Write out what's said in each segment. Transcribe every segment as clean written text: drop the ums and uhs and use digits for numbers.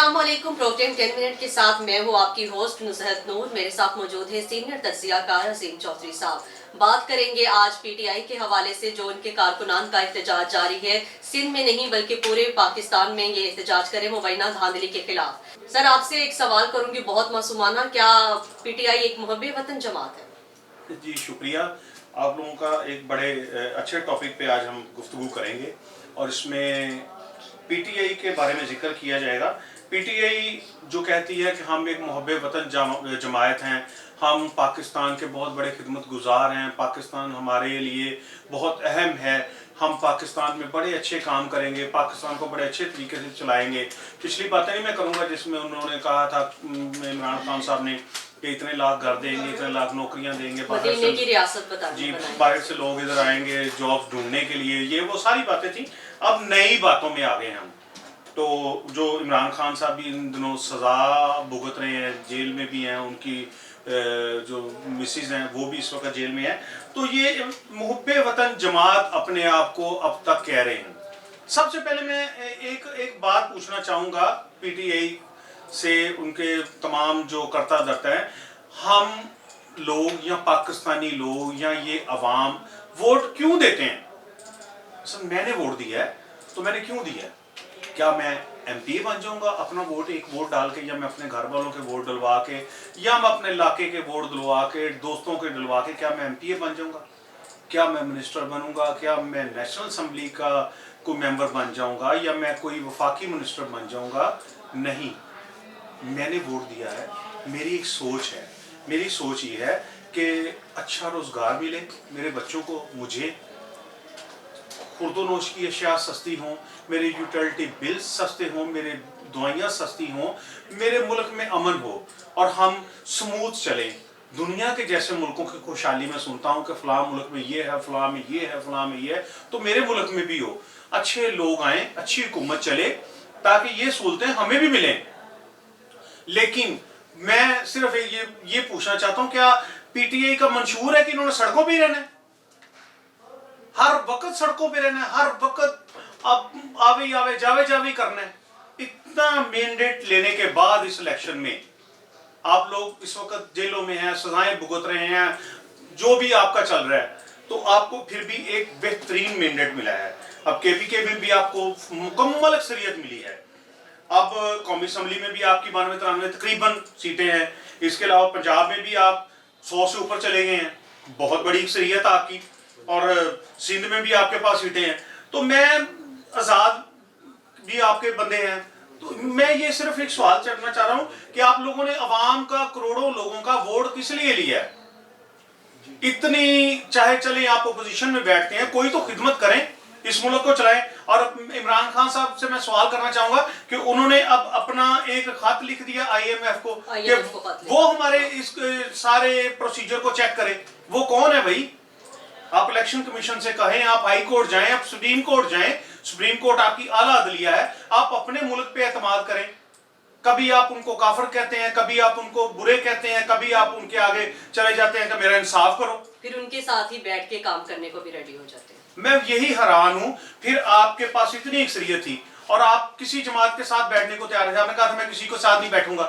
अस्सलाम वालेकुम। Programme 10 minute के साथ मैं हूँ आपकी होस्ट नुसरत नूर। मेरे साथ मौजूद है सीनियर तज्जियाकार अजीम चौधरी साहब। बात करेंगे आज पीटीआई के हवाले से जो उनके कारकुनान का एहतजाज जारी है, सिंध में नहीं बल्कि पूरे पाकिस्तान में ये एहतजाज करें मुबैना धांधली के खिलाफ। सर आपसे एक सवाल करूंगी बहुत मासूमाना, क्या पीटीआई एक मुहब्बे वतन जमात है? जी शुक्रिया। आप लोगों का एक बड़े अच्छे टॉपिक पे आज हम गुफ्तगू करेंगे और इसमें पीटीआई के बारे में जिक्र किया जाएगा। पीटीआई जो कहती है कि हम एक मुहब्बे वतन जमायत हैं, हम पाकिस्तान के बहुत बड़े खिदमत गुजार हैं, पाकिस्तान हमारे लिए बहुत अहम है, हम पाकिस्तान में बड़े अच्छे काम करेंगे, पाकिस्तान को बड़े अच्छे तरीके से चलाएंगे। पिछली बातें नहीं मैं करूँगा जिसमें उन्होंने कहा था इमरान खान साहब ने कि इतने लाख घर देंगे, इतने लाख नौकरियां देंगे, की रियासत जी बाहर से लोग इधर आएंगे जॉब्स ढूंढने के लिए, ये वो सारी बातें थी। अब नई बातों में आ गए हम। तो जो इमरान खान साहब भी इन दिनों सज़ा भुगत रहे हैं, जेल में भी हैं, उनकी जो मिसिज हैं वो भी इस वक्त जेल में है। तो ये मुहब्बे वतन जमात अपने आप को अब तक कह रहे हैं। सबसे पहले मैं एक बात पूछना चाहूँगा पीटीआई से, उनके तमाम जो करता धरता है, हम लोग या पाकिस्तानी लोग या ये अवाम वोट क्यों देते हैं? सर मैंने वोट दिया है तो मैंने क्यों दिया है? क्या मैं एमपी बन जाऊंगा अपना एक वोट डाल के, या मैं अपने घर वालों के वोट डलवा के, या मैं अपने इलाके के वोट डलवा के, दोस्तों के डलवा के क्या मैं एमपी बन जाऊंगा? क्या मैं मिनिस्टर बनूंगा? क्या मैं नेशनल असम्बली का कोई मेंबर बन जाऊंगा, या मैं कोई वफाकी मिनिस्टर बन जाऊंगा? नहीं, मैंने वोट दिया है, मेरी एक सोच है। मेरी सोच ये है कि अच्छा रोज़गार मिले मेरे बच्चों को, मुझे खुर्दोनोश की अशिया सस्ती हों, मेरे यूटिलिटी बिल्स सस्ते हों, मेरे दवाइयाँ सस्ती हों, मेरे मुल्क में अमन हो और हम स्मूथ चलें। दुनिया के जैसे मुल्कों की खुशहाली में सुनता हूँ कि फ़लाँ मुल्क में ये है, फ़लाँ में ये है, फ़लाँ में ये है, तो मेरे मुल्क में भी हो। अच्छे लोग आएँ, अच्छी हुकूमत चले ताकि ये सहूलतें हमें भी मिलें। लेकिन मैं सिर्फ ये पूछना चाहता हूँ, क्या पीटीआई का मंशूर है कि इन्होंने सड़कों पे रहना है, हर वक्त सड़कों पे रहना है, हर वक्त अब आवे जावे करना है? इतना मैंडेट लेने के बाद इस इलेक्शन में आप लोग इस वक्त जेलों में हैं, सजाएं भुगत रहे हैं, जो भी आपका चल रहा है, तो आपको फिर भी एक बेहतरीन मैंडेट मिला है। अब केपीके में भी आपको मुकम्मल अक्सरियत मिली है। अब कौमी असम्बली में भी आपकी 92-93 तकरीबन सीटें हैं। इसके अलावा पंजाब में भी आप 100 से ऊपर चले गए हैं, बहुत बड़ी अक्सरियत आपकी, और सिंध में भी आपके पास सीटें हैं। तो मैं आज़ाद भी आपके बंदे हैं, तो मैं ये सिर्फ एक सवाल करना चाह रहा हूँ कि आप लोगों ने अवाम का, करोड़ों लोगों का वोट किस लिए लिया है? इतनी चाहे चले आप अपोजिशन में बैठते हैं, कोई तो खिदमत करें, इस मुल्क को चलाएं। और इमरान खान साहब से मैं सवाल करना चाहूंगा कि उन्होंने अब अपना एक खत लिख दिया आईएमएफ को कि वो हमारे इस सारे प्रोसीजर को चेक करे। वो कौन है भाई? आप इलेक्शन कमीशन से कहें, आप हाई कोर्ट जाएं, आप सुप्रीम कोर्ट जाएं, सुप्रीम कोर्ट आपकी आला अदलिया है। आप अपने मुल्क पे एतमाद करें। कभी आप उनको काफिर कहते हैं, कभी आप उनको बुरे कहते हैं, कभी आप उनके आगे चले जाते हैं कि मेरा इंसाफ करो, फिर उनके साथ ही बैठ के काम करने को भी रेडी हो जाते हैं। मैं यही हैरान हूं। फिर आपके पास इतनी अक्सरियत थी और आप किसी जमात के साथ बैठने को तैयार थे। आपने कहा था मैं किसी को साथ नहीं बैठूंगा।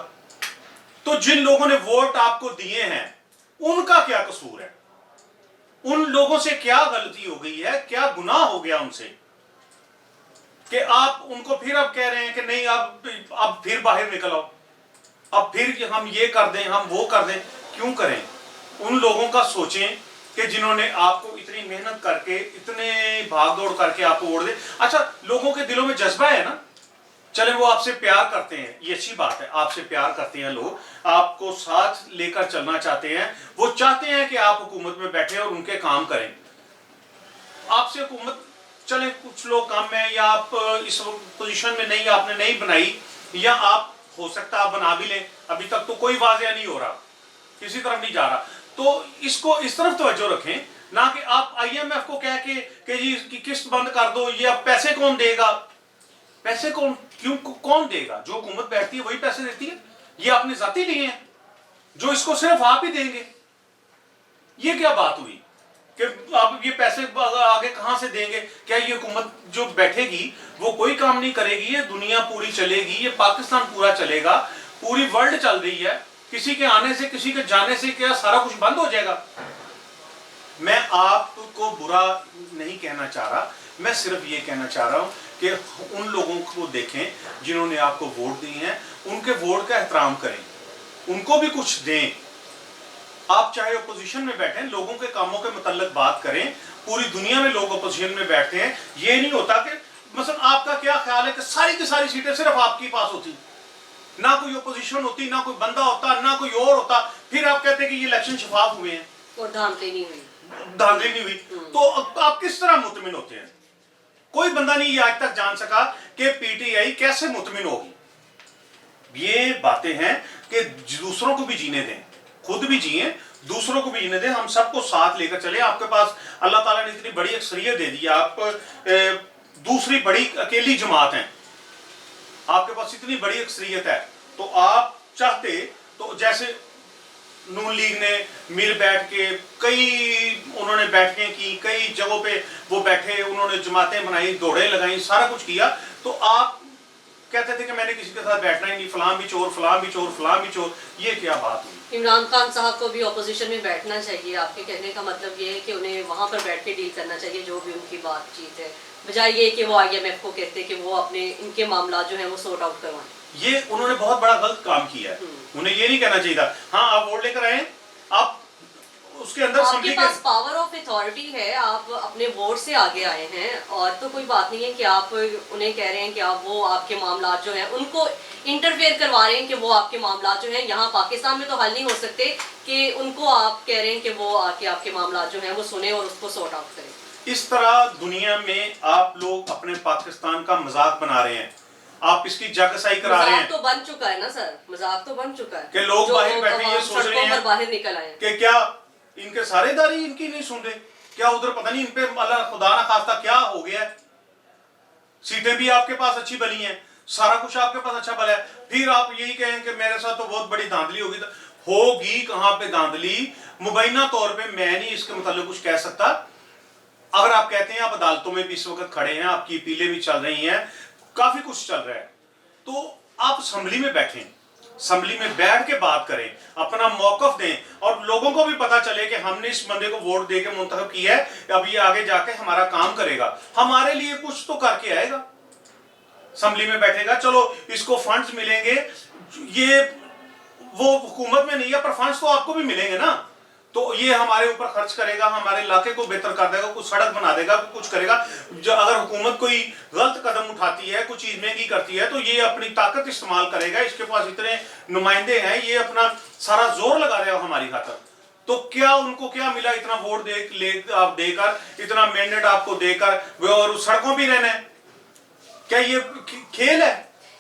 तो जिन लोगों ने वोट आपको दिए हैं उनका क्या कसूर है? उन लोगों से क्या गलती हो गई है, क्या गुनाह हो गया उनसे कि आप उनको फिर अब कह रहे हैं कि नहीं अब फिर बाहर निकल आओ, अब फिर हम ये कर दें, हम वो कर दें? क्यों करें? उन लोगों का सोचें कि जिन्होंने आपको इतनी मेहनत करके, इतने भाग दौड़ करके आपको वोट दे। अच्छा, लोगों के दिलों में जज्बा है ना, चले वो आपसे प्यार करते हैं, ये अच्छी बात है, आपसे प्यार करते हैं लोग, आपको साथ लेकर चलना चाहते हैं, वो चाहते हैं कि आप हुकूमत में बैठे और उनके काम करें। आपसे हुकूमत चले, कुछ लोग काम में, या आप इस पोजीशन में नहीं, आपने नहीं बनाई, या आप हो सकता है आप बना भी लें, अभी तक तो कोई वाजिया नहीं हो रहा, किसी तरफ नहीं जा रहा। तो इसको इस तरफ तवज्जो रखें, ना कि आप आईएमएफ को कह के कि जी इसकी किस्त बंद कर दो, ये अब पैसे कौन देगा? पैसे कौन देगा? जो हुकूमत बैठती है वही पैसे देती है। ये आपने जाती लिए हैं जो इसको सिर्फ आप ही देंगे? ये क्या बात हुई? کہ آپ یہ پیسے آگے کہاں سے دیں گے؟ کیا یہ حکومت جو بیٹھے گی وہ کوئی کام نہیں کرے گی؟ یہ دنیا پوری چلے گی، یہ پاکستان پورا چلے گا، پوری ورلڈ چل رہی ہے، کسی کے آنے سے کسی کے جانے سے کیا سارا کچھ بند ہو جائے گا؟ میں آپ کو برا نہیں کہنا چاہ رہا، میں صرف یہ کہنا چاہ رہا ہوں کہ ان لوگوں کو دیکھیں جنہوں نے آپ کو ووٹ دی ہیں، ان کے ووٹ کا احترام کریں، ان کو بھی کچھ دیں۔ آپ چاہے اپوزیشن میں بیٹھیں، لوگوں کے کاموں کے متعلق بات کریں، پوری دنیا میں لوگ اپوزیشن میں بیٹھتے ہیں، یہ نہیں ہوتا کہ مثلا آپ کا کیا خیال ہے کہ ساری کی ساری سیٹیں صرف آپ کے پاس ہوتی، نہ کوئی اپوزیشن ہوتی، نہ کوئی بندہ ہوتا، نہ کوئی اور ہوتا، پھر آپ کہتے ہیں کہ یہ الیکشن شفاف ہوئے ہیں اور دھاندلی نہیں ہوئی، دھاندلی نہیں ہوئی، تو آپ کس طرح مطمئن ہوتے ہیں؟ کوئی بندہ نہیں یہ آج تک جان سکا کہ پی ٹی آئی کیسے مطمئن ہوگی۔ یہ باتیں ہیں کہ دوسروں کو بھی جینے دیں، خود بھی جئیں، دوسروں کو بھی جینے دیں، ہم سب کو ساتھ لے کر چلیں۔ آپ کے پاس اللہ تعالیٰ نے اتنی بڑی اکثریت دے دی، آپ دوسری بڑی اکیلی جماعت ہیں، آپ کے پاس اتنی بڑی اکثریت ہے، تو آپ چاہتے تو جیسے نون لیگ نے مل بیٹھ کے کئی انہوں نے بیٹھیں کی، کئی جگہوں پہ وہ بیٹھے، انہوں نے جماعتیں بنائی، دوڑیں لگائیں، سارا کچھ کیا، تو آپ کہتے تھے کہ میں نے کسی کے ساتھ بیٹھنا ہی نہیں، فلاں بھی چور، فلاں بھی چور، فلاں بھی چور، یہ کیا بات ہوئی؟ عمران خان صاحب کو بھی اپوزیشن میں بیٹھنا چاہیے، آپ کے کہنے کا مطلب یہ ہے کہ انہیں وہاں پر بیٹھ کے ڈیل کرنا چاہیے جو بھی ان کی بات چیت ہے، بجائے یہ کہ وہ آئی ایم ایف کو کہتے کہ وہ اپنے ان کے معاملات جو ہیں وہ سورٹ آؤٹ کروائیں۔ یہ انہوں نے بہت بڑا غلط کام کیا ہے، انہیں یہ نہیں کہنا چاہیے تھا۔ ہاں آپ ووٹ لے کر آئیں، آپ اس کے اندر آپ کے پاس پاور آف اتھارٹی ہے، آپ اپنے ووٹ سے آگے آئے ہیں، اور تو کوئی بات نہیں ہے کہ آپ انہیں کہہ رہے ہیں کہ وہ آپ کے معاملات جو ہیں ان کو انٹرفیئر کروا رہے ہیں کہ وہ آپ کے معاملات جو ہیں یہاں پاکستان میں تو حل نہیں ہو سکتے، کہ ان کو آپ کہہ رہے ہیں کہ وہ آ کے آپ کے معاملات جو ہیں وہ سنیں اور اس کو سورٹ آؤٹ کریں۔ اس طرح دنیا میں آپ لوگ اپنے پاکستان کا مذاق بنا رہے ہیں، آپ اس کی جگسائی کرا رہے ہیں۔ مذاق تو بن چکا ہے نا سر، مذاق تو بن چکا ہے کہ لوگ باہر بیٹھے یہ سوچ رہے ہیں باہر نکل آئے کہ کیا ان کے سارے ادارے ان کی نہیں سن رہے، کیا ادھر پتہ نہیں ان پہ اللہ خدا نہ خواستہ کیا ہو گیا ہے؟ سیٹیں بھی آپ کے پاس اچھی بلی ہیں، سارا کچھ آپ کے پاس اچھا بلا ہے، پھر آپ یہی کہیں کہ میرے ساتھ تو بہت بڑی دھاندلی ہوگی۔ ہوگی کہاں پہ دھاندلی؟ مبینہ طور پہ میں نہیں اس کے متعلق کچھ کہہ سکتا۔ اگر آپ کہتے ہیں آپ عدالتوں میں بھی اس وقت کھڑے ہیں، آپ کی اپیلیں بھی چل رہی ہیں، کافی کچھ چل رہا ہے، تو آپ اسمبلی میں بیٹھیں، اسمبلی میں بیٹھ کے بات کریں، اپنا موقف دیں، اور لوگوں کو بھی پتا چلے کہ ہم نے اس بندے کو ووٹ دے کے منتخب کیا ہے، اب یہ آگے جا کے ہمارا کام کرے گا، ہمارے لیے کچھ تو کر کے آئے گا۔ اسمبلی میں بیٹھے گا، چلو اس کو فنڈز ملیں گے، یہ وہ حکومت میں نہیں ہے پر فنڈز تو آپ کو بھی ملیں گے نا، تو یہ ہمارے اوپر خرچ کرے گا، ہمارے علاقے کو بہتر کر دے گا، کچھ سڑک بنا دے گا، کچھ کرے گا۔ اگر حکومت کوئی غلط قدم اٹھاتی ہے، کوئی چیز مہنگی کرتی ہے، تو یہ اپنی طاقت استعمال کرے گا، اس کے پاس اتنے نمائندے ہیں، یہ اپنا سارا زور لگا رہے گا ہماری خاطر۔ تو کیا ان کو کیا ملا اتنا ووٹ آپ دے کر، اتنا مینڈیٹ آپ کو دے کر، اور سڑکوں بھی رہنا ہے؟ کیا یہ کھیل ہے؟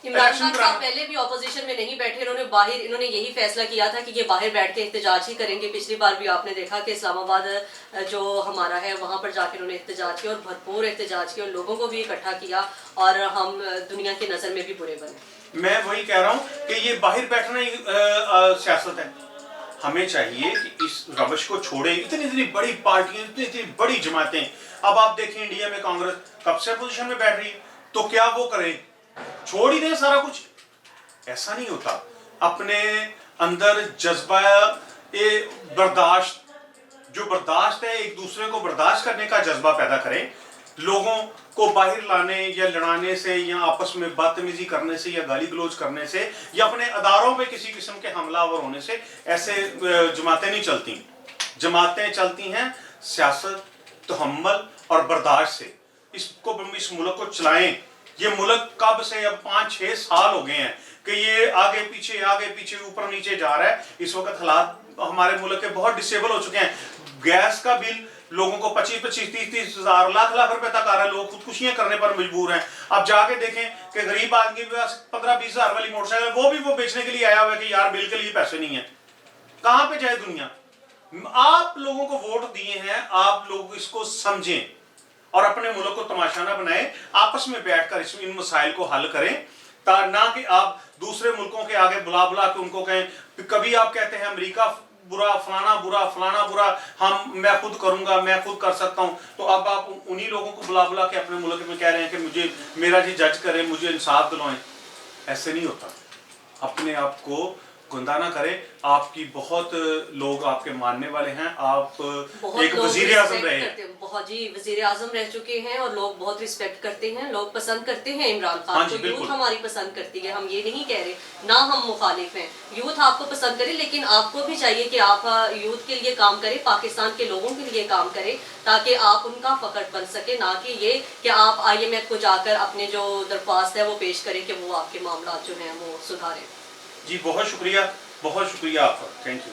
عمران خان صاحب پہلے بھی اپوزیشن میں نہیں بیٹھے، انہوں نے یہی فیصلہ کیا تھا کہ یہ باہر بیٹھ کے احتجاج ہی کریں گے۔ پچھلی بار بھی آپ نے دیکھا کہ اسلام آباد جو ہمارا ہے وہاں پر جا کے انہوں نے احتجاج کیا، اور بھرپور احتجاج کیا، اور لوگوں کو بھی اکٹھا کیا، اور ہم دنیا کی نظر میں بھی برے بنے۔ میں وہی کہہ رہا ہوں کہ یہ باہر بیٹھنا ہی سیاست ہے۔ ہمیں چاہیے کہ اس روش کو چھوڑیں، اتنی بڑی پارٹیاں، اتنی بڑی جماعتیں، اب آپ دیکھیں انڈیا میں کانگریس کب سے اپوزیشن میں بیٹھ رہی ہے، تو کیا وہ کریں؟ چھوڑ ہی دیں سارا کچھ؟ ایسا نہیں ہوتا۔ اپنے اندر جذبہ برداشت، جو برداشت ہے، ایک دوسرے کو برداشت کرنے کا جذبہ پیدا کریں، لوگوں کو باہر لانے یا لڑانے سے یا آپس میں بدتمیزی کرنے سے یا گالی گلوچ کرنے سے یا اپنے اداروں پہ کسی قسم کے حملہ آور ہونے سے ایسے جماعتیں نہیں چلتی۔ جماعتیں چلتی ہیں سیاست، تحمل اور برداشت سے۔ اس ملک کو چلائیں۔ یہ ملک کب سے اب 5-6 سال ہو گئے ہیں کہ یہ آگے پیچھے اوپر نیچے جا رہا ہے۔ اس وقت حالات ہمارے ملک کے بہت ڈسیبل ہو چکے ہیں۔ گیس کا بل لوگوں کو 25-30 ہزار لاکھ روپے تک آ رہا ہے، لوگ خودکشیاں کرنے پر مجبور ہیں۔ اب جا کے دیکھیں کہ غریب آدمی کے پاس 15-20 ہزار والی موٹر سائیکل وہ بھی وہ بیچنے کے لیے آیا ہوا ہے کہ یار بل کے لیے پیسے نہیں ہیں۔ کہاں پہ جائے دنیا؟ آپ لوگوں کو ووٹ دیے ہیں، آپ لوگ اس کو سمجھیں اور اپنے ملک کو تماشا نہ بنائیں، آپس میں بیٹھ کر ان مسائل کو حل کریں، نہ کہ آپ دوسرے ملکوں کے آگے بلا کے ان کو کہیں۔ کبھی آپ کہتے ہیں امریکہ बुरा फलाना बुरा, मैं खुद करूंगा, मैं खुद कर सकता हूं। तो अब आप उन्हीं लोगों को बुला बुला के अपने मुल्क में कह रहे हैं कि मुझे मेरा जी जज करें, मुझे इंसाफ दिलवाएं। ऐसे नहीं होता। अपने आप को गुंदा ना करें। आपकी बहुत लोग आपके मानने वाले हैं। आप एक वजीर आजम रहे हैं। बहुत जी वजीर आजम रह चुके हैं और लोग बहुत रिस्पेक्ट करते हैं, लोग पसंद करते हैं इमरान हाँ खान जी, को। बिल्कुल। यूथ हमारी पसंद करती है, हम ये नहीं कह रहे, ना हम मुखालिफ हैं। यूथ आपको पसंद करे, लेकिन आपको भी चाहिए कि आप यूथ के लिए काम करें, पाकिस्तान के लोगों के लिए काम करें, ताकि आप उनका फखर बन सके, ना कि ये कि आप IMF को जाकर अपने जो दरख्वास्त है वो पेश करें कि वो आपके मामला जो हैं वो सुधारें। जी बहुत शुक्रिया आपका। Thank you.